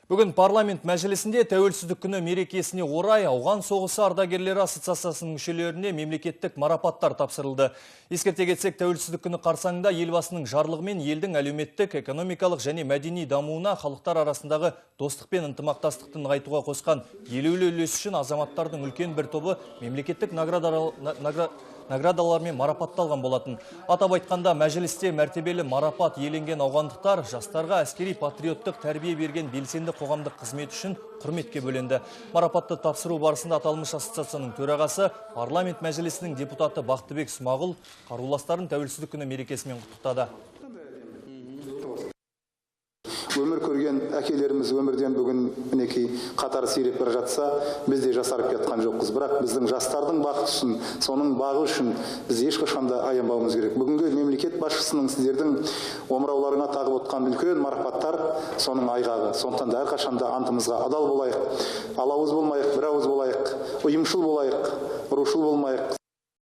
Бүгін парламент мәжілісінде тәуелсіздік күні мерекесіне орай ауған соғысы ардагерлері ассоциациясының мүшелеріне мемлекеттік марапаттар тапсырылды. Ескерте кетсек, тәуелсіздік күні қарсаңында елбасының жарлығымен елдің әлеуметтік, экономикалық және мәдени дамуына халықтар арасындағы достық пен ынтымақтастықты нығайтуға қосқан елеулі үлесі үшін азаматтардың үлкен бір тобы мемлекеттік наградалармен марапатталған болатын. Атап айтқанда, мәжілісте мәртебелі марапат иеленген ауғандықтар жастарға әскери патриоттық тәрбие берген белсенді қоғамдық қызмет үшін құрметке бөленді. Марапатты тапсыру барысында аталмыш ассоциацияның төрағасы, парламент мәжілісінің депутаты Бақтыбек Смағұл қаруластарын тәуелсіздік күні мерекесімен құттықтады. Өмір көрген әкелеріміз өмірден бүгін мінекей қатары сиреп бара жатса, біз де жасарып кеткен жоқпыз. Бірақ біздің жастардың бақыты үшін, соның бағы үшін біз ешқашанда аянбауымыз керек. Бүгінгі мемлекет басшысының сіздердің омырауларыңа тағып отқан үлкен марапаттар соның айғағы. Сондықтан да әрқашанда антымызға адал болайық, алауыз болмайық, бір ауыз болайық, ұйымшыл болайық, ұрушыл болмайық,